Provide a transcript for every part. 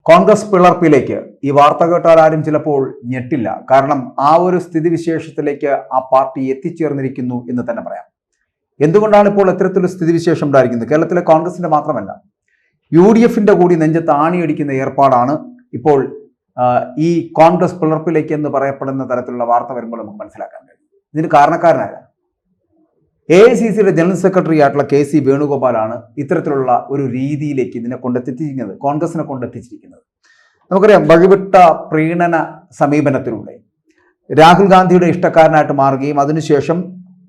കോൺഗ്രസ് പിളർപ്പിലേക്ക് ഈ വാർത്ത കേട്ടാൽ ആരും ചിലപ്പോൾ ഞെട്ടില്ല. കാരണം ആ ഒരു സ്ഥിതിവിശേഷത്തിലേക്ക് ആ പാർട്ടി എത്തിച്ചേർന്നിരിക്കുന്നു എന്ന് തന്നെ പറയാം. എന്തുകൊണ്ടാണ് ഇപ്പോൾ ഇത്തരത്തിലൊരു സ്ഥിതിവിശേഷം ഉണ്ടായിരിക്കുന്നത്? കേരളത്തിലെ കോൺഗ്രസിന്റെ മാത്രമല്ല, UDFന്റെ കൂടി നെഞ്ചത്ത് ആണിയടിക്കുന്ന ഏർപ്പാടാണ് ഇപ്പോൾ ഈ കോൺഗ്രസ് പിളർപ്പിലേക്ക് എന്ന് പറയപ്പെടുന്ന തരത്തിലുള്ള വാർത്ത വരുമ്പോൾ നമുക്ക് മനസ്സിലാക്കാൻ കഴിയും. ഇതിന് കാരണക്കാരനായ AICCയുടെ ജനറൽ സെക്രട്ടറി ആയിട്ടുള്ള KC വേണുഗോപാലാണ് ഇത്തരത്തിലുള്ള ഒരു രീതിയിലേക്ക് ഇതിനെ കൊണ്ടെത്തിച്ചിരിക്കുന്നത്, കോൺഗ്രസിനെ കൊണ്ടെത്തിച്ചിരിക്കുന്നത്. നമുക്കറിയാം, വഴിവിട്ട പ്രീണന സമീപനത്തിലൂടെ രാഹുൽ ഗാന്ധിയുടെ ഇഷ്ടക്കാരനായിട്ട് മാറുകയും അതിനുശേഷം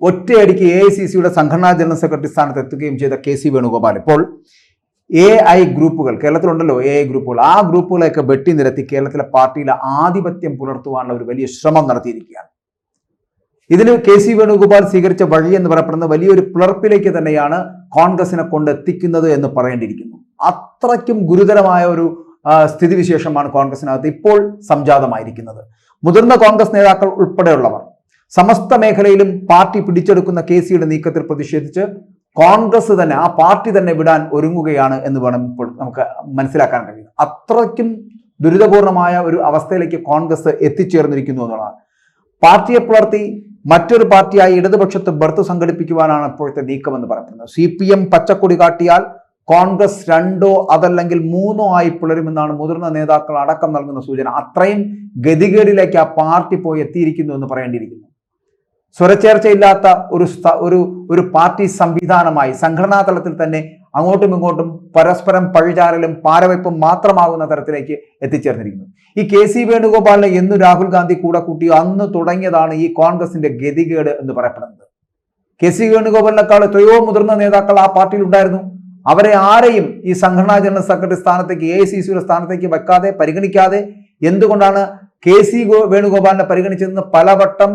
ഒറ്റയടിക്ക് AICCയുടെ സംഘടനാ ജനറൽ സെക്രട്ടറി സ്ഥാനത്ത് എത്തുകയും ചെയ്ത KC വേണുഗോപാൽ ഇപ്പോൾ AI ഗ്രൂപ്പുകൾ, കേരളത്തിലുണ്ടല്ലോ AI ഗ്രൂപ്പുകൾ, ആ ഗ്രൂപ്പുകളെയൊക്കെ വെട്ടി നിരത്തി കേരളത്തിലെ പാർട്ടിയിലെ ആധിപത്യം പുലർത്തുവാനുള്ള ഒരു വലിയ ശ്രമം നടത്തിയിരിക്കുകയാണ്. ഇതിന് KC വേണുഗോപാൽ സ്വീകരിച്ച വഴി എന്ന് പറയപ്പെടുന്ന വലിയൊരു പിളർപ്പിലേക്ക് തന്നെയാണ് കോൺഗ്രസിനെ കൊണ്ടെത്തിക്കുന്നത് എന്ന് പറയേണ്ടിയിരിക്കുന്നു. അത്രയ്ക്കും ഗുരുതരമായ ഒരു സ്ഥിതിവിശേഷമാണ് കോൺഗ്രസിനകത്ത് ഇപ്പോൾ സംജാതമായിരിക്കുന്നത്. മുതിർന്ന കോൺഗ്രസ് നേതാക്കൾ ഉൾപ്പെടെയുള്ളവർ സമസ്ത മേഖലയിലും പാർട്ടി പിടിച്ചെടുക്കുന്ന KCയുടെ നീക്കത്തിൽ പ്രതിഷേധിച്ച് കോൺഗ്രസ് തന്നെ, ആ പാർട്ടി തന്നെ വിടാൻ ഒരുങ്ങുകയാണ് എന്ന് വേണം ഇപ്പോൾ നമുക്ക് മനസ്സിലാക്കാൻ കഴിയുന്നത്. അത്രയ്ക്കും ദുരിതപൂർണമായ ഒരു അവസ്ഥയിലേക്ക് കോൺഗ്രസ് എത്തിച്ചേർന്നിരിക്കുന്നു എന്നുള്ളതാണ്. പാർട്ടിയെ പുലർത്തി മറ്റൊരു പാർട്ടിയായി ഇടതുപക്ഷത്ത് ബർത്ത് സംഘടിപ്പിക്കുവാനാണ് ഇപ്പോഴത്തെ നീക്കമെന്ന് പറയുന്നത്. CPM പച്ചക്കൊടി കാട്ടിയാൽ കോൺഗ്രസ് 2 അതല്ലെങ്കിൽ 3 ആയി പിളരുമെന്നാണ് മുതിർന്ന നേതാക്കൾ അടക്കം നൽകുന്ന സൂചന. അത്രയും ഗതികേടിലേക്ക് ആ പാർട്ടി പോയി എത്തിയിരിക്കുന്നു എന്ന് പറയേണ്ടിയിരിക്കുന്നു. സ്വരച്ചേർച്ചയില്ലാത്ത ഒരു പാർട്ടി സംവിധാനമായി സംഘടനാ തലത്തിൽ തന്നെ അങ്ങോട്ടും ഇങ്ങോട്ടും പരസ്പരം പഴിചാരലും പാരവയ്പും മാത്രമാകുന്ന തരത്തിലേക്ക് എത്തിച്ചേർന്നിരിക്കുന്നു. ഈ KC വേണുഗോപാലിനെ എന്ന് രാഹുൽ ഗാന്ധി കൂടെ കൂട്ടിയോ അന്ന് തുടങ്ങിയതാണ് ഈ കോൺഗ്രസിന്റെ ഗതികേട് എന്ന് പറയപ്പെടുന്നത്. KC വേണുഗോപാലിനേക്കാൾ എത്രയോ മുതിർന്ന നേതാക്കൾ ആ പാർട്ടിയിൽ ഉണ്ടായിരുന്നു. അവരെ ആരെയും ഈ സംഘടനാ ജനറൽ സെക്രട്ടറി സ്ഥാനത്തേക്ക്, AICCയുടെ സ്ഥാനത്തേക്ക് വെക്കാതെ, പരിഗണിക്കാതെ, എന്തുകൊണ്ടാണ് KC വേണുഗോപാലിനെ പരിഗണിച്ചതെന്ന് പലവട്ടം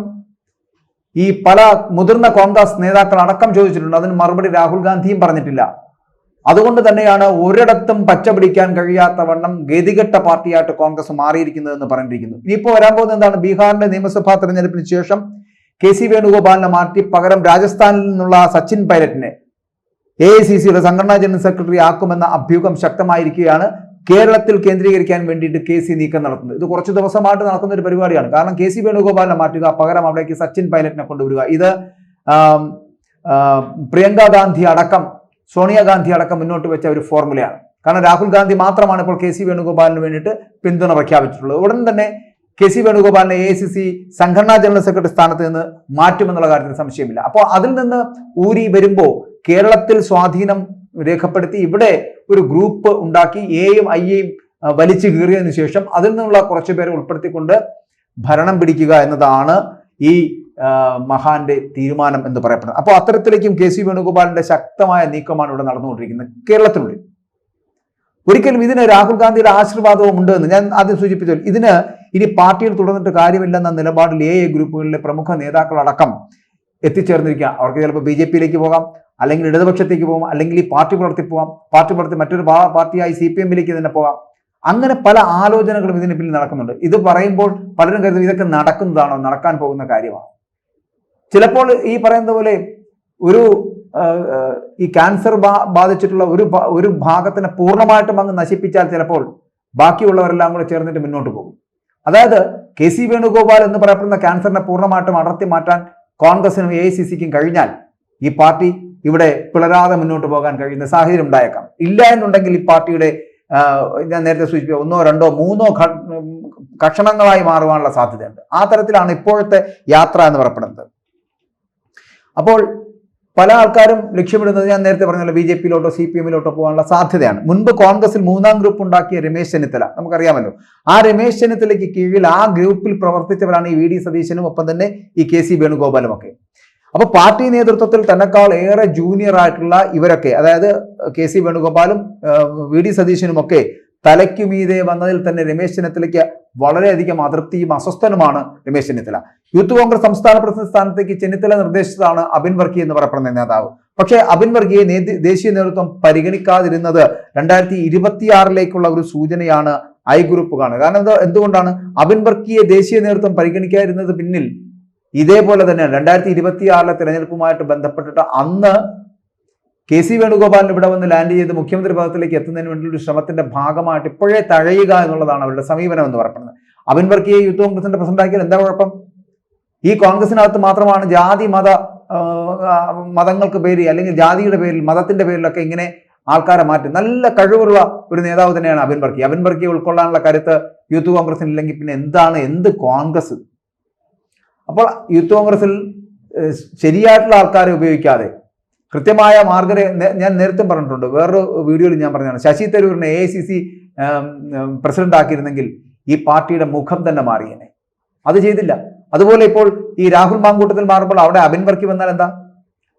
ഈ പല മുതിർന്ന കോൺഗ്രസ് നേതാക്കൾ അടക്കം ചോദിച്ചിട്ടുണ്ട്. അതിന് മറുപടി രാഹുൽ ഗാന്ധിയും പറഞ്ഞിട്ടില്ല. അതുകൊണ്ട് തന്നെയാണ് ഒരിടത്തും പച്ച പിടിക്കാൻ കഴിയാത്ത വണ്ണം ഗതികെട്ട പാർട്ടിയായിട്ട് കോൺഗ്രസ് മാറിയിരിക്കുന്നതെന്ന് പറഞ്ഞിരിക്കുന്നു. ഇനിയിപ്പോൾ വരാൻ പോകുന്നത് എന്താണ്? ബീഹാറിന്റെ നിയമസഭാ തെരഞ്ഞെടുപ്പിന് ശേഷം KC വേണുഗോപാലിനെ മാറ്റി പകരം രാജസ്ഥാനിൽ നിന്നുള്ള സച്ചിൻ പൈലറ്റിനെ AICCയുടെ സംഘടനാ ജനറൽ സെക്രട്ടറി ആക്കുമെന്ന അഭ്യൂഹം ശക്തമായിരിക്കുകയാണ്. കേരളത്തിൽ കേന്ദ്രീകരിക്കാൻ വേണ്ടിയിട്ട് KC നീക്കം നടത്തുന്നത്. ഇത് കുറച്ച് ദിവസമായിട്ട് നടക്കുന്ന ഒരു പരിപാടിയാണ്. കാരണം KC വേണുഗോപാലിനെ മാറ്റുക, പകരം അവിടേക്ക് സച്ചിൻ പൈലറ്റിനെ കൊണ്ടുവരിക. ഇത് പ്രിയങ്ക ഗാന്ധി അടക്കം, സോണിയാഗാന്ധി അടക്കം മുന്നോട്ട് വെച്ച ഒരു ഫോർമുലയാണ്. കാരണം രാഹുൽ ഗാന്ധി മാത്രമാണ് ഇപ്പോൾ KC വേണുഗോപാലിന് വേണ്ടിയിട്ട് പിന്തുണ പ്രഖ്യാപിച്ചിട്ടുള്ളത്. ഉടൻ തന്നെ KC വേണുഗോപാലിനെ AICC സംഘടനാ ജനറൽ സെക്രട്ടറി സ്ഥാനത്ത് നിന്ന് മാറ്റുമെന്നുള്ള കാര്യത്തിൽ സംശയമില്ല. അപ്പോൾ അതിൽ നിന്ന് ഊരി വരുമ്പോൾ കേരളത്തിൽ സ്വാധീനം രേഖപ്പെടുത്തി ഇവിടെ ഒരു ഗ്രൂപ്പ് ഉണ്ടാക്കി Aയും Iയും വലിച്ചു കീറിയതിനു ശേഷം അതിൽ നിന്നുള്ള കുറച്ചു പേരെ ഉൾപ്പെടുത്തിക്കൊണ്ട് ഭരണം പിടിക്കുക എന്നതാണ് ഈ മഹാന്റെ തീരുമാനം എന്ന് പറയപ്പെടുന്നത്. അപ്പോൾ അത്തരത്തിലേക്കും KC വേണുഗോപാലിന്റെ ശക്തമായ നീക്കമാണ് ഇവിടെ നടന്നുകൊണ്ടിരിക്കുന്നത് കേരളത്തിനുള്ളിൽ. ഒരിക്കലും ഇതിന് രാഹുൽ ഗാന്ധിയുടെ ആശീർവാദവും ഉണ്ട് എന്ന് ഞാൻ ആദ്യം സൂചിപ്പിച്ചു. ഇതിന് ഇനി പാർട്ടിയിൽ തുടർന്നിട്ട് കാര്യമില്ലെന്ന നിലപാടിൽ AI ഗ്രൂപ്പുകളിലെ പ്രമുഖ നേതാക്കളടക്കം എത്തിച്ചേർന്നിരിക്കുക. അവർക്ക് ചിലപ്പോൾ BJPയിലേക്ക് പോകാം, അല്ലെങ്കിൽ ഇടതുപക്ഷത്തേക്ക് പോകാം, അല്ലെങ്കിൽ ഈ പാർട്ടി പുലർത്തി പോകാം, പാർട്ടി പുലർത്തി മറ്റൊരു പാർട്ടിയായി CPMലേക്ക് തന്നെ പോകാം. അങ്ങനെ പല ആലോചനകളും ഇതിന് പിന്നിൽ നടക്കുന്നുണ്ട്. ഇത് പറയുമ്പോൾ പലരും കരുതും ഇതൊക്കെ നടക്കുന്നതാണോ, നടക്കാൻ പോകുന്ന കാര്യമാണ്. ചിലപ്പോൾ ഈ പറയുന്ന പോലെ ഈ ക്യാൻസർ ബാധിച്ചിട്ടുള്ള ഒരു ഭാഗത്തിനെ പൂർണ്ണമായിട്ടും അങ്ങ് നശിപ്പിച്ചാൽ ചിലപ്പോൾ ബാക്കിയുള്ളവരെല്ലാം കൂടെ ചേർന്നിട്ട് മുന്നോട്ട് പോകും. അതായത് KC വേണുഗോപാൽ എന്ന് പറയപ്പെടുന്ന ക്യാൻസറിനെ പൂർണ്ണമായിട്ടും അടർത്തി മാറ്റാൻ കോൺഗ്രസിനും AICCക്കും കഴിഞ്ഞാൽ ഈ പാർട്ടി ഇവിടെ പിളരാതെ മുന്നോട്ട് പോകാൻ കഴിയുന്ന സാഹചര്യം ഉണ്ടായേക്കാം. ഇല്ല എന്നുണ്ടെങ്കിൽ ഈ പാർട്ടിയുടെ ഞാൻ നേരത്തെ സൂചിപ്പിച്ച 1, 2, 3 കഷണങ്ങളായി മാറുവാനുള്ള സാധ്യതയുണ്ട്. ആ തരത്തിലാണ് ഇപ്പോഴത്തെ യാത്ര എന്ന് പറയപ്പെടുന്നത്. അപ്പോൾ പല ആൾക്കാരും ലക്ഷ്യമിടുന്നത് ഞാൻ നേരത്തെ പറഞ്ഞല്ലോ BJPയിലോട്ടോ CPMയിലോട്ടോ പോകാനുള്ള സാധ്യതയാണ്. മുൻപ് കോൺഗ്രസിൽ 3ാം ഗ്രൂപ്പ് ഉണ്ടാക്കിയ രമേശ് ചെന്നിത്തല, നമുക്കറിയാമല്ലോ. ആ രമേശ് ചെന്നിത്തലയ്ക്ക് കീഴിൽ ആ ഗ്രൂപ്പിൽ പ്രവർത്തിച്ചവരാണ് ഈ VD സതീശനും ഒപ്പം തന്നെ ഈ KC വേണുഗോപാലും ഒക്കെ. അപ്പോൾ പാർട്ടി നേതൃത്വത്തിൽ തന്നെക്കാൾ ഏറെ ജൂനിയർ ആയിട്ടുള്ള ഇവരൊക്കെ, അതായത് KC വേണുഗോപാലും VD സതീശനും ഒക്കെ തലയ്ക്കു മീതെ വന്നതിൽ തന്നെ രമേശ് ചെന്നിത്തലയ്ക്ക് വളരെയധികം അതൃപ്തിയും അസ്വസ്ഥനുമാണ് രമേശ് ചെന്നിത്തല. യൂത്ത് കോൺഗ്രസ് സംസ്ഥാന പ്രസിഡന്റ് സ്ഥാനത്തേക്ക് ചെന്നിത്തല നിർദ്ദേശിച്ചതാണ് അബിൻ വർക്കി എന്ന് പറയപ്പെടുന്ന നേതാവ്. പക്ഷേ അബിൻ വർക്കിയെ ദേശീയ നേതൃത്വം പരിഗണിക്കാതിരുന്നത് 2026 ഒരു സൂചനയാണ് I ഗ്രൂപ്പ് കാണുക. കാരണം എന്തുകൊണ്ടാണ് അബിൻ വർക്കിയെ ദേശീയ നേതൃത്വം പരിഗണിക്കാതിരുന്നത്? പിന്നിൽ ഇതേപോലെ തന്നെയാണ് 2026 തെരഞ്ഞെടുപ്പുമായിട്ട് ബന്ധപ്പെട്ടിട്ട് അന്ന് കെ.സി. വേണുഗോപാലിന് ഇവിടെ വന്ന് ലാൻഡ് ചെയ്ത് മുഖ്യമന്ത്രി പദത്തിലേക്ക് എത്തുന്നതിന് വേണ്ടിയുള്ള ശ്രമത്തിന്റെ ഭാഗമായിട്ട് ഇപ്പോഴേ തഴയുക എന്നുള്ളതാണ് അവരുടെ സമീപനം എന്ന് പറയുന്നത്. അബിൻ വർക്കിയെ യൂത്ത് കോൺഗ്രസിന്റെ പ്രസിഡന്റാക്കിയാൽ എന്താ കുഴപ്പം? ഈ കോൺഗ്രസിനകത്ത് മാത്രമാണ് ജാതി മതങ്ങൾക്ക് പേര് അല്ലെങ്കിൽ ജാതിയുടെ പേരിൽ മതത്തിന്റെ പേരിലൊക്കെ ഇങ്ങനെ ആൾക്കാരെ മാറ്റി. നല്ല കഴിവുള്ള ഒരു നേതാവ് തന്നെയാണ് അബിൻ വർക്കി. അബിൻ വർക്കിയെ ഉൾക്കൊള്ളാനുള്ള കരുത്ത് യൂത്ത് കോൺഗ്രസിന് ഇല്ലെങ്കിൽ പിന്നെ എന്ത് കോൺഗ്രസ്? അപ്പോൾ യൂത്ത് കോൺഗ്രസിൽ ശരിയായിട്ടുള്ള ആൾക്കാരെ ഉപയോഗിക്കാതെ കൃത്യമായ ഞാൻ നേരത്തെ പറഞ്ഞിട്ടുണ്ട്, വേറൊരു വീഡിയോയിൽ ഞാൻ പറഞ്ഞതാണ്, ശശി തരൂരിനെ AICC പ്രസിഡന്റ് ആക്കിയിരുന്നെങ്കിൽ ഈ പാർട്ടിയുടെ മുഖം തന്നെ മാറിയേനെ. അത് ചെയ്തില്ല. അതുപോലെ ഇപ്പോൾ ഈ രാഹുൽ മാങ്കൂട്ടത്തിൽ മാറുമ്പോൾ അവിടെ അബിൻ വർക്കി വന്നാൽ എന്താ?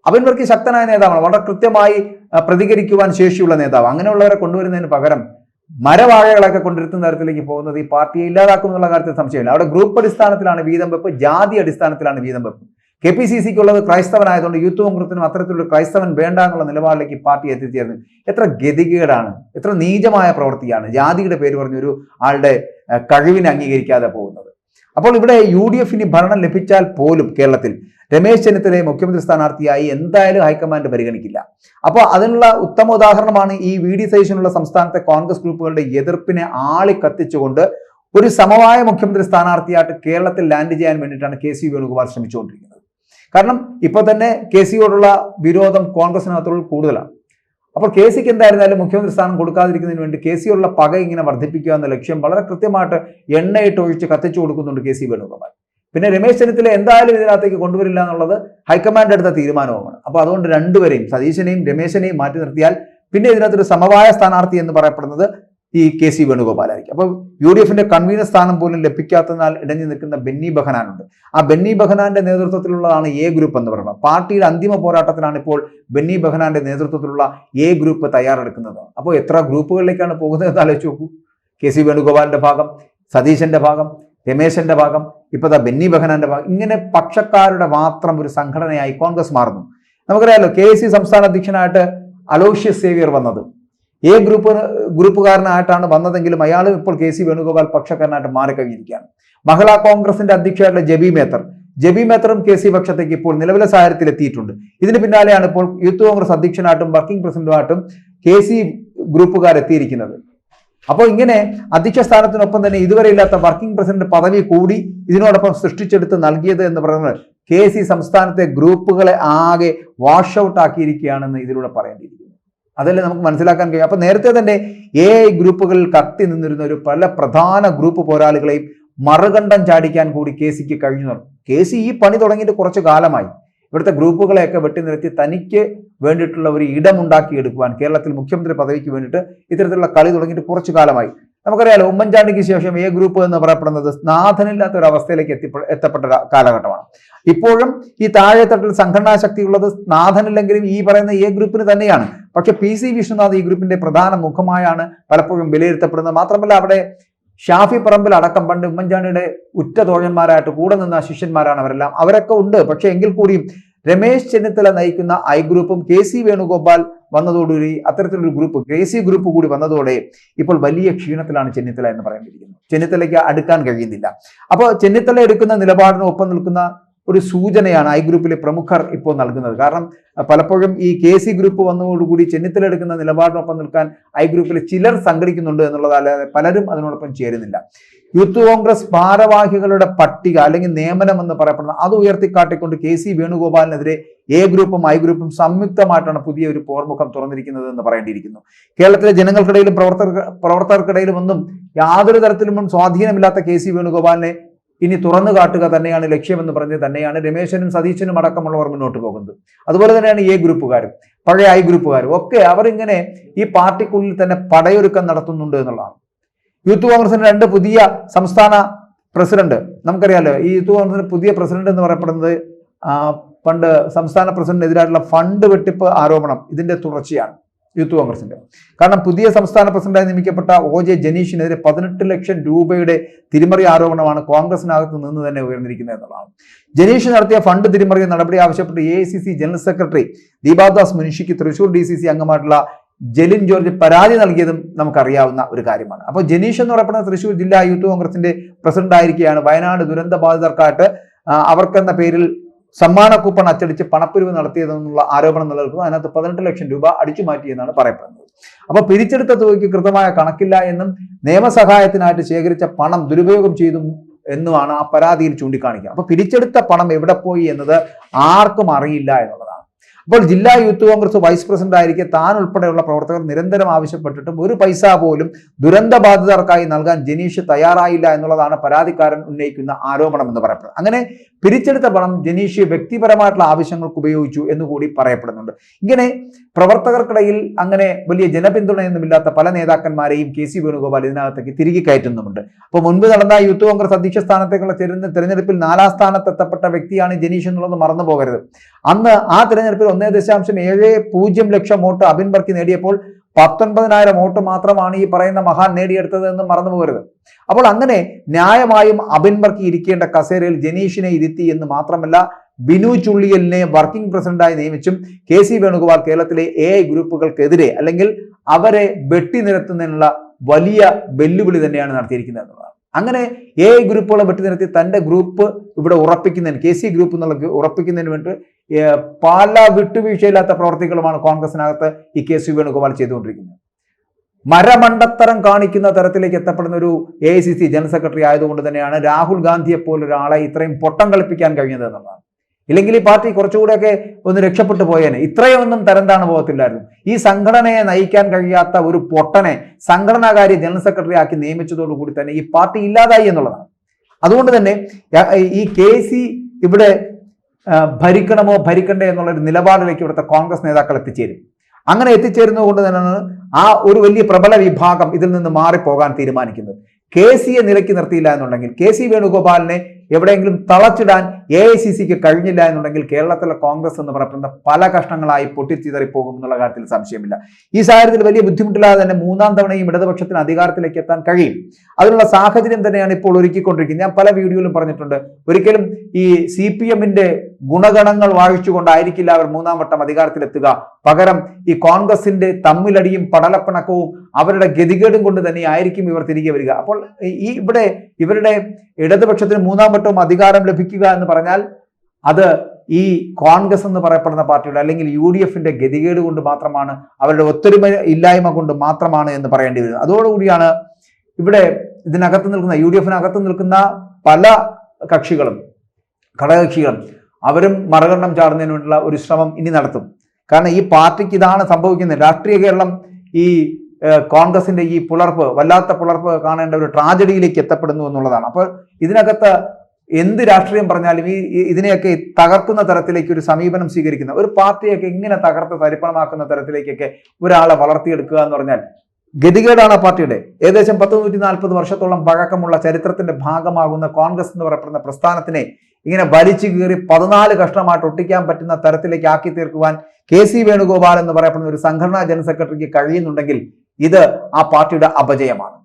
അബിൻ വർക്കി ശക്തനായ നേതാവാണ്, വളരെ കൃത്യമായി പ്രതികരിക്കുവാൻ ശേഷിയുള്ള നേതാവ്. അങ്ങനെയുള്ളവരെ കൊണ്ടുവരുന്നതിന് പകരം മരവാഴകളൊക്കെ കൊണ്ടിരുത്തുന്ന തരത്തിലേക്ക് പോകുന്നത് ഈ പാർട്ടിയെ ഇല്ലാതാക്കും എന്നുള്ള കാര്യത്തിൽ സംശയമില്ല. അവിടെ ഗ്രൂപ്പ് അടിസ്ഥാനത്തിലാണ് വീതം വെപ്പ്, ജാതി അടിസ്ഥാനത്തിലാണ് വീതം വെപ്പ്. KPCCക്ക് ഉള്ളത് ക്രൈസ്തവനായതുകൊണ്ട് യൂത്ത് കോൺഗ്രസിനും അത്തരത്തിലുള്ള ക്രൈസ്തവൻ വേണ്ട എന്നുള്ള നിലപാടിലേക്ക് പാർട്ടി എത്തിച്ചേർന്നു. എത്ര ഗതികേടാണ്, എത്ര നീചമായ പ്രവൃത്തിയാണ് ജാതിയുടെ പേര് പറഞ്ഞൊരു ആളുടെ കഴിവിനെ അംഗീകരിക്കാതെ പോകുന്നത്. അപ്പോൾ ഇവിടെ UDF ഭരണം ലഭിച്ചാൽ പോലും കേരളത്തിൽ രമേശ് ചെന്നിത്തലയെ മുഖ്യമന്ത്രി സ്ഥാനാർത്ഥിയായി എന്തായാലും ഹൈക്കമാൻഡ് പരിഗണിക്കില്ല. അപ്പോൾ അതിനുള്ള ഉത്തമ ഉദാഹരണമാണ് ഈ VD സതീശനുള്ള സംസ്ഥാനത്തെ കോൺഗ്രസ് ഗ്രൂപ്പുകളുടെ എതിർപ്പിനെ കത്തിച്ചുകൊണ്ട് ഒരു സമവായ മുഖ്യമന്ത്രി സ്ഥാനാർത്ഥിയായിട്ട് കേരളത്തിൽ ലാൻഡ് ചെയ്യാൻ വേണ്ടിയിട്ടാണ് KC വേണുഗോപാൽ ശ്രമിച്ചുകൊണ്ടിരിക്കുന്നത്. കാരണം ഇപ്പോൾ തന്നെ KCയോടുള്ള വിരോധം കോൺഗ്രസിനകത്തുള്ള കൂടുതലാണ്. അപ്പോൾ KCക്ക് എന്തായിരുന്നാലും മുഖ്യമന്ത്രി സ്ഥാനം കൊടുക്കാതിരിക്കുന്നതിന് വേണ്ടി KCയോടുള്ള പക ഇങ്ങനെ വർദ്ധിപ്പിക്കുക എന്ന ലക്ഷ്യം വളരെ കൃത്യമായിട്ട് എണ്ണയിട്ട് ഒഴിച്ച് കത്തിച്ചു കൊടുക്കുന്നുണ്ട് KC വേണുഗോപാൽ. പിന്നെ രമേശ് ചെന്നിത്തല എന്തായാലും ഇതിനകത്തേക്ക് കൊണ്ടുവരില്ല എന്നുള്ളത് ഹൈക്കമാൻഡ് എടുത്ത തീരുമാനവുമാണ്. അപ്പോൾ അതുകൊണ്ട് രണ്ടുപേരെയും, സതീശനെയും രമേശനെയും മാറ്റി നിർത്തിയാൽ പിന്നെ ഇതിനകത്തൊരു സമവായ സ്ഥാനാർത്ഥി എന്ന് പറയപ്പെടുന്നത് ഈ KC വേണുഗോപാലായിരിക്കും. അപ്പോൾ UDF കൺവീനർ സ്ഥാനം പോലും ലഭിക്കാത്തതിനാൽ ഇടഞ്ഞു നിൽക്കുന്ന ബെന്നി ബെഹനാനുണ്ട്. ആ ബെന്നി ബെഹനാന്റെ നേതൃത്വത്തിലുള്ളതാണ് A ഗ്രൂപ്പ് എന്ന് പറയുന്നത്. പാർട്ടിയുടെ അന്തിമ പോരാട്ടത്തിലാണ് ഇപ്പോൾ ബെന്നി ബെഹനാന്റെ നേതൃത്വത്തിലുള്ള A ഗ്രൂപ്പ് തയ്യാറെടുക്കുന്നത്. അപ്പോൾ എത്ര ഗ്രൂപ്പുകളിലേക്കാണ് പോകുന്നത് ആലോചിച്ച് നോക്കൂ. KC വേണുഗോപാലിന്റെ ഭാഗം, സതീശന്റെ ഭാഗം, രമേശന്റെ ഭാഗം, ഇപ്പോൾ ബെന്നി ബെഹനാന്റെ ഭാഗം, ഇങ്ങനെ പക്ഷക്കാരുടെ മാത്രം ഒരു സംഘടനയായി കോൺഗ്രസ് മാറുന്നു. നമുക്കറിയാലോ KC സംസ്ഥാന അധ്യക്ഷനായിട്ട് അലോഷ്യസ് സേവ്യർ വന്നത് A ഗ്രൂപ്പുകാരനായിട്ടാണ് വന്നതെങ്കിലും അയാളും ഇപ്പോൾ KC വേണുഗോപാൽ പക്ഷക്കാരനായിട്ട് മാറിക്കഴിഞ്ഞിരിക്കുകയാണ്. മഹിളാ കോൺഗ്രസിന്റെ അധ്യക്ഷയായിട്ടുള്ള ജെബി മേത്തറും KC പക്ഷത്തേക്ക് ഇപ്പോൾ നിലവിലെ സാഹചര്യത്തിൽ എത്തിയിട്ടുണ്ട്. ഇതിന് പിന്നാലെയാണ് ഇപ്പോൾ യൂത്ത് കോൺഗ്രസ് അധ്യക്ഷനായിട്ടും വർക്കിംഗ് പ്രസിഡന്റുമായിട്ടും KC ഗ്രൂപ്പുകാരെത്തിയിരിക്കുന്നത്. അപ്പോൾ ഇങ്ങനെ അധ്യക്ഷ സ്ഥാനത്തിനൊപ്പം തന്നെ ഇതുവരെ ഇല്ലാത്ത വർക്കിംഗ് പ്രസിഡന്റ് പദവി കൂടി ഇതിനോടൊപ്പം സൃഷ്ടിച്ചെടുത്ത് നൽകിയത് എന്ന് പറയുന്നത് KC സംസ്ഥാനത്തെ ഗ്രൂപ്പുകളെ ആകെ വാഷ് ഔട്ട് ആക്കിയിരിക്കുകയാണെന്ന് ഇതിലൂടെ പറയേണ്ടിയിരിക്കുന്നു. അതല്ലേ നമുക്ക് മനസ്സിലാക്കാൻ കഴിയും. അപ്പൊ നേരത്തെ തന്നെ AI ഗ്രൂപ്പുകളിൽ കത്തി നിന്നിരുന്ന ഒരു പല പ്രധാന ഗ്രൂപ്പ് പോരാളികളെയും മറുകണ്ഠം ചാടിക്കാൻ കൂടി KCക്ക് കഴിഞ്ഞു. KC ഈ പണി തുടങ്ങിയിട്ട് കുറച്ചു കാലമായി. ഇവിടുത്തെ ഗ്രൂപ്പുകളെയൊക്കെ വെട്ടിനിരത്തി തനിക്ക് വേണ്ടിയിട്ടുള്ള ഒരു ഇടമുണ്ടാക്കിയെടുക്കുവാൻ കേരളത്തിൽ മുഖ്യമന്ത്രി പദവിക്ക് വേണ്ടിയിട്ട് ഇത്തരത്തിലുള്ള കളി തുടങ്ങിയിട്ട് കുറച്ചു കാലമായി. നമുക്കറിയാലോ, ഉമ്മൻചാണ്ടിക്ക് ശേഷം A ഗ്രൂപ്പ് എന്ന് പറയപ്പെടുന്നത് നാഥനില്ലാത്ത ഒരു അവസ്ഥയിലേക്ക് എത്തപ്പെട്ട കാലഘട്ടമാണ്. ഇപ്പോഴും ഈ താഴെത്തട്ടിൽ സംഘടനാ ശക്തിയുള്ളത് നാഥനില്ലെങ്കിലും ഈ പറയുന്ന A ഗ്രൂപ്പിന് തന്നെയാണ്. പക്ഷെ PC വിഷ്ണുനാഥ് ഈ ഗ്രൂപ്പിന്റെ പ്രധാന മുഖമായാണ് പലപ്പോഴും വിലയിരുത്തപ്പെടുന്നത്. മാത്രമല്ല അവിടെ ഷാഫി പറമ്പിൽ അടക്കം പണ്ട് ഉമ്മൻചാണ്ടിയുടെ ഉറ്റ തോഴന്മാരായിട്ട് കൂടെ നിന്ന ശിഷ്യന്മാരാണ് അവരെല്ലാം. അവരൊക്കെ ഉണ്ട്. പക്ഷെ എങ്കിൽ കൂടിയും രമേശ് ചെന്നിത്തല നയിക്കുന്ന I ഗ്രൂപ്പും KC വേണുഗോപാൽ വന്നതോടുകൂടി അത്തരത്തിലൊരു ഗ്രൂപ്പ് KC ഗ്രൂപ്പ് കൂടി വന്നതോടെ ഇപ്പോൾ വലിയ ക്ഷീണത്തിലാണ് ചെന്നിത്തല എന്ന് പറയേണ്ടിയിരിക്കുന്നു. ചെന്നിത്തലയ്ക്ക് അടുക്കാൻ കഴിയുന്നില്ല. അപ്പോൾ ചെന്നിത്തല എടുക്കുന്ന നിലപാടിന് ഒപ്പം നിൽക്കുന്ന ഒരു സൂചനയാണ് I ഗ്രൂപ്പിലെ പ്രമുഖർ ഇപ്പോൾ നൽകുന്നത്. കാരണം പലപ്പോഴും ഈ KC ഗ്രൂപ്പ് വന്നതോടുകൂടി ചെന്നിത്തല എടുക്കുന്ന നിലപാടിനൊപ്പം നിൽക്കാൻ I ഗ്രൂപ്പിൽ ചിലർ സംഘടിക്കുന്നുണ്ട് എന്നുള്ളതല്ലാതെ പലരും അതിനോടൊപ്പം ചേരുന്നില്ല. യൂത്ത് കോൺഗ്രസ് ഭാരവാഹികളുടെ പട്ടിക അല്ലെങ്കിൽ നിയമനം എന്ന് പറയപ്പെടുന്ന അത് ഉയർത്തിക്കാട്ടിക്കൊണ്ട് KC വേണുഗോപാലിനെതിരെ A ഗ്രൂപ്പും I ഗ്രൂപ്പും സംയുക്തമായിട്ടാണ് പുതിയ ഒരു പോർമുഖം തുറന്നിരിക്കുന്നത് എന്ന് പറയേണ്ടിയിരിക്കുന്നു. കേരളത്തിലെ ജനങ്ങൾക്കിടയിലും പ്രവർത്തകർക്കിടയിലും ഒന്നും യാതൊരു തരത്തിലും സ്വാധീനമില്ലാത്ത KC വേണുഗോപാലിനെ ഇനി തുറന്നു കാട്ടുക തന്നെയാണ് ലക്ഷ്യമെന്ന് പറഞ്ഞ് തന്നെയാണ് രമേശനും സതീശനും അടക്കമുള്ളവർ മുന്നോട്ട് പോകുന്നത്. അതുപോലെ തന്നെയാണ് A ഗ്രൂപ്പുകാരും പഴയ I ഗ്രൂപ്പുകാരും ഒക്കെ അവരിങ്ങനെ ഈ പാർട്ടിക്കുള്ളിൽ തന്നെ പടയൊരുക്കം നടത്തുന്നുണ്ട് എന്നുള്ളതാണ്. യൂത്ത് കോൺഗ്രസിന് 2 പുതിയ സംസ്ഥാന പ്രസിഡന്റ്, നമുക്കറിയാലോ ഈ യൂത്ത് കോൺഗ്രസിന് പുതിയ പ്രസിഡന്റ് എന്ന് പറയപ്പെടുന്നത് പണ്ട് സംസ്ഥാന പ്രസിഡന്റിനെതിരായിട്ടുള്ള ഫണ്ട് വെട്ടിപ്പ് ആരോപണം ഇതിന്റെ തുടർച്ചയാണ് യൂത്ത് കോൺഗ്രസിന്റെ. കാരണം പുതിയ സംസ്ഥാന പ്രസിഡന്റായി നിയമിക്കപ്പെട്ട OJ ജനീഷിനെതിരെ 18 ലക്ഷം രൂപയുടെ തിരിമറി ആരോപണമാണ് കോൺഗ്രസിനകത്ത് നിന്ന് തന്നെ ഉയർന്നിരിക്കുന്നത് എന്നുള്ളതാണ്. ജനീഷ് നടത്തിയ ഫണ്ട് തിരിമറി നടപടി ആവശ്യപ്പെട്ട് AICC ജനറൽ സെക്രട്ടറി ദീപാദാസ് മുൻഷിക്ക് തൃശൂർ DCC അംഗമായിട്ടുള്ള ജെലിൻ ജോർജ് പരാതി നൽകിയതും നമുക്കറിയാവുന്ന ഒരു കാര്യമാണ്. അപ്പോൾ ജനീഷ് എന്ന് പറയപ്പെടുന്ന തൃശൂർ ജില്ലാ യൂത്ത് കോൺഗ്രസിന്റെ പ്രസിഡന്റ് ആയിരിക്കുകയാണ് വയനാട് ദുരന്ത ബാധിതർക്കായിട്ട് അവർക്കെന്ന പേരിൽ സമ്മാന കൂപ്പൺ അച്ചടിച്ച് പണപ്പിരിവ് നടത്തിയതെന്നുള്ള ആരോപണം നിലനിൽക്കുന്നു. അതിനകത്ത് 18 ലക്ഷം രൂപ അടിച്ചു മാറ്റിയെന്നാണ് പറയപ്പെടുന്നത്. അപ്പൊ പിരിച്ചെടുത്ത തുകയ്ക്ക് കൃത്യമായ കണക്കില്ല എന്നും നിയമസഹായത്തിനായിട്ട് ശേഖരിച്ച പണം ദുരുപയോഗം ചെയ്തു എന്നുമാണ് ആ പരാതിയിൽ ചൂണ്ടിക്കാണിക്കുക. അപ്പൊ പിരിച്ചെടുത്ത പണം എവിടെ പോയി എന്നത് ആർക്കും അറിയില്ല എന്നുള്ളതാണ്. അപ്പോൾ ജില്ലാ യൂത്ത് കോൺഗ്രസ് വൈസ് പ്രസിഡന്റ് ആയിരിക്കെ താൻ ഉൾപ്പെടെയുള്ള പ്രവർത്തകർ നിരന്തരം ആവശ്യപ്പെട്ടിട്ടും ഒരു പൈസ പോലും ദുരന്ത ബാധിതർക്കായി നൽകാൻ ജനീഷ് തയ്യാറായില്ല എന്നുള്ളതാണ് പരാതിക്കാരൻ ഉന്നയിക്കുന്ന ആരോപണം എന്ന് പറയപ്പെടുന്നത്. അങ്ങനെ പിരിച്ചെടുത്ത പണം ജനീഷ് വ്യക്തിപരമായിട്ടുള്ള ആവശ്യങ്ങൾക്ക് ഉപയോഗിച്ചു എന്നുകൂടി പറയപ്പെടുന്നുണ്ട്. ഇങ്ങനെ പ്രവർത്തകർക്കിടയിൽ അങ്ങനെ വലിയ ജനപിന്തുണയൊന്നുമില്ലാത്ത പല നേതാക്കന്മാരെയും കെ സി വേണുഗോപാൽ ഇതിനകത്തേക്ക് തിരികെ കയറ്റുന്നുമുണ്ട്. അപ്പോൾ മുൻപ് നടന്ന യൂത്ത് കോൺഗ്രസ് അധ്യക്ഷ സ്ഥാനത്തേക്കുള്ള തെരഞ്ഞെടുപ്പിൽ 4ാം സ്ഥാനത്തെത്തപ്പെട്ട വ്യക്തിയാണ് ജനീഷ് എന്നുള്ളത് മറന്നു പോകരുത്. അന്ന് ആ തെരഞ്ഞെടുപ്പിൽ 1.70 ലക്ഷം വോട്ട് അബിൻ വർക്കി നേടിയപ്പോൾ 19,000 വോട്ട് മാത്രമാണ് ഈ പറയുന്ന മഹാൻ നേടിയെടുത്തത് എന്ന് മറന്നു പോകരുത്. അപ്പോൾ അങ്ങനെ ന്യായമായും അബിൻ വർക്കി ഇരിക്കേണ്ട കസേരയിൽ ജനീഷിനെ ഇരുത്തി എന്ന് മാത്രമല്ല ബിനു ചുള്ളിയലിനെ വർക്കിംഗ് പ്രസിഡന്റായി നിയമിച്ചും കെ സി വേണുഗോപാൽ കേരളത്തിലെ AI ഗ്രൂപ്പുകൾക്കെതിരെ അല്ലെങ്കിൽ അവരെ വെട്ടിനിരത്തുന്നതിനുള്ള വലിയ വെല്ലുവിളി തന്നെയാണ് നടത്തിയിരിക്കുന്നത് എന്നുള്ളതാണ്. അങ്ങനെ AI ഗ്രൂപ്പുകളെ വെട്ടിനിരത്തി തന്റെ ഗ്രൂപ്പ് ഇവിടെ ഉറപ്പിക്കുന്നതിന് കെ സി ഗ്രൂപ്പ് എന്നുള്ള ഉറപ്പിക്കുന്നതിന് വേണ്ടി പല വിട്ടുവീഴ്ചയില്ലാത്ത പ്രവർത്തികളുമാണ് കോൺഗ്രസിനകത്ത് ഈ കെ സി വേണുഗോപാൽ ചെയ്തുകൊണ്ടിരിക്കുന്നത്. മരമണ്ടത്തരം കാണിക്കുന്ന തരത്തിലേക്ക് എത്തപ്പെടുന്ന ഒരു AICC ജനറൽ സെക്രട്ടറി ആയതുകൊണ്ട് തന്നെയാണ് രാഹുൽ ഗാന്ധിയെ പോലൊരാളെ ഇത്രയും പൊട്ടം കളിപ്പിക്കാൻ കഴിഞ്ഞത് എന്നുള്ളതാണ്. ഇല്ലെങ്കിൽ ഈ പാർട്ടി കുറച്ചുകൂടെയൊക്കെ ഒന്ന് രക്ഷപ്പെട്ടു പോയേനെ. ഇത്രയൊന്നും തരംതാണ് പോകത്തില്ലായിരുന്നു. ഈ സംഘടനയെ നയിക്കാൻ കഴിയാത്ത ഒരു പൊട്ടനെ സംഘടനാകാരി ജനറൽ സെക്രട്ടറി ആക്കി നിയമിച്ചതോടുകൂടി തന്നെ ഈ പാർട്ടി ഇല്ലാതായി എന്നുള്ളതാണ്. അതുകൊണ്ട് തന്നെ ഈ കെ സി ഇവിടെ ഭരിക്കണമോ ഭരിക്കണ്ടേ എന്നുള്ളൊരു നിലപാടിലേക്ക് ഇവിടുത്തെ കോൺഗ്രസ് നേതാക്കൾ എത്തിച്ചേരും. അങ്ങനെ എത്തിച്ചേരുന്നത് കൊണ്ട് തന്നെയാണ് ആ ഒരു വലിയ പ്രബല വിഭാഗം ഇതിൽ നിന്ന് മാറിപ്പോകാൻ തീരുമാനിക്കുന്നത്. കെ സിയെ നിലയ്ക്ക് നിർത്തിയില്ല എന്നുണ്ടെങ്കിൽ, കെ സി വേണുഗോപാലിനെ എവിടെയെങ്കിലും തളച്ചിടാൻ AICCക്ക് കഴിഞ്ഞില്ല എന്നുണ്ടെങ്കിൽ കേരളത്തിലെ കോൺഗ്രസ് എന്ന് പറയുന്ന പല കഷ്ണങ്ങളായി പൊട്ടിച്ചിതറിപ്പോകും എന്നുള്ള കാര്യത്തിൽ സംശയമില്ല. ഈ സാഹചര്യത്തിൽ വലിയ ബുദ്ധിമുട്ടില്ലാതെ തന്നെ 3ാം തവണയും ഇടതുപക്ഷത്തിന് അധികാരത്തിലേക്ക് എത്താൻ കഴിയും. അതിനുള്ള സാഹചര്യം തന്നെയാണ് ഇപ്പോൾ ഒരുക്കിക്കൊണ്ടിരിക്കുന്നത്. ഞാൻ പല വീഡിയോയിലും പറഞ്ഞിട്ടുണ്ട്, ഒരിക്കലും ഈ CPMന്റെ ഗുണഗണങ്ങൾ വാഴിച്ചുകൊണ്ടായിരിക്കില്ല അവർ 3ാം വട്ടം അധികാരത്തിലെത്തുക. പകരം ഈ കോൺഗ്രസിന്റെ തമ്മിലടിയും പടലപ്പിണക്കവും അവരുടെ ഗതികേടും കൊണ്ട് തന്നെ ആയിരിക്കും ഇവർ തിരികെ വരിക. അപ്പോൾ ഇവരുടെ ഇടതുപക്ഷത്തിന് 3ാം വട്ടവും അധികാരം ലഭിക്കുക എന്ന് പറഞ്ഞാൽ അത് ഈ കോൺഗ്രസ് എന്ന് പറയപ്പെടുന്ന പാർട്ടിയുടെ അല്ലെങ്കിൽ UDFന്റെ ഗതികേട് കൊണ്ട് മാത്രമാണ്, അവരുടെ ഒത്തൊരുമ ഇല്ലായ്മ കൊണ്ട് മാത്രമാണ് എന്ന് പറയേണ്ടി വരുന്നത്. അതോടുകൂടിയാണ് ഇവിടെ ഇതിനകത്ത് നിൽക്കുന്ന UDFനകത്ത് നിൽക്കുന്ന പല കക്ഷികളും ഘടകകക്ഷികളും അവരും മറുകണ്ഠം ചാടുന്നതിന് വേണ്ടിയുള്ള ഒരു ശ്രമം ഇനി നടത്തും. കാരണം ഈ പാർട്ടിക്ക് ഇതാണ് സംഭവിക്കുന്നത്. രാഷ്ട്രീയ കേരളം ഈ കോൺഗ്രസിന്റെ ഈ വല്ലാത്ത പുലർപ്പ് കാണേണ്ട ഒരു ട്രാജഡിയിലേക്ക് എത്തപ്പെടുന്നു എന്നുള്ളതാണ്. അപ്പോൾ ഇതിനകത്ത് എന്ത് രാഷ്ട്രീയം പറഞ്ഞാലും ഇതിനെയൊക്കെ തകർക്കുന്ന തരത്തിലേക്ക് ഒരു സമീപനം സ്വീകരിക്കുന്ന ഒരു പാർട്ടിയൊക്കെ ഇങ്ങനെ തകർത്ത് തരിപ്പണമാക്കുന്ന തരത്തിലേക്കൊക്കെ ഒരാളെ വളർത്തിയെടുക്കുക എന്ന് പറഞ്ഞാൽ ഗതികേടാണ് ആ പാർട്ടിയുടെ. ഏകദേശം 140 വർഷത്തോളം പഴക്കമുള്ള ചരിത്രത്തിന്റെ ഭാഗമാകുന്ന കോൺഗ്രസ് എന്ന് പറയപ്പെടുന്ന പ്രസ്ഥാനത്തിനെ ഇങ്ങനെ വലിച്ചു കീറി 14 കഷ്ണമായിട്ട് ഒട്ടിക്കാൻ പറ്റുന്ന തരത്തിലേക്ക് ആക്കി തീർക്കുവാൻ കെ സി വേണുഗോപാൽ എന്ന് പറയപ്പെടുന്ന ഒരു സംഘടനാ ജനറൽ സെക്രട്ടറിക്ക് കഴിയുന്നുണ്ടെങ്കിൽ ഇത് ആ പാർട്ടിയുടെ അപജയമാണ്.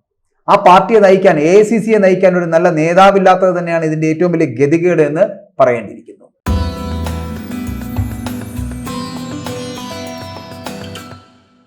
ആ പാർട്ടിയെ നയിക്കാൻ AICCയെ നയിക്കാൻ ഒരു നല്ല നേതാവില്ലാത്തത് തന്നെയാണ് ഇതിന്റെ ഏറ്റവും വലിയ ഗതികേട് എന്ന് പറയേണ്ടിയിരിക്കുന്നത്.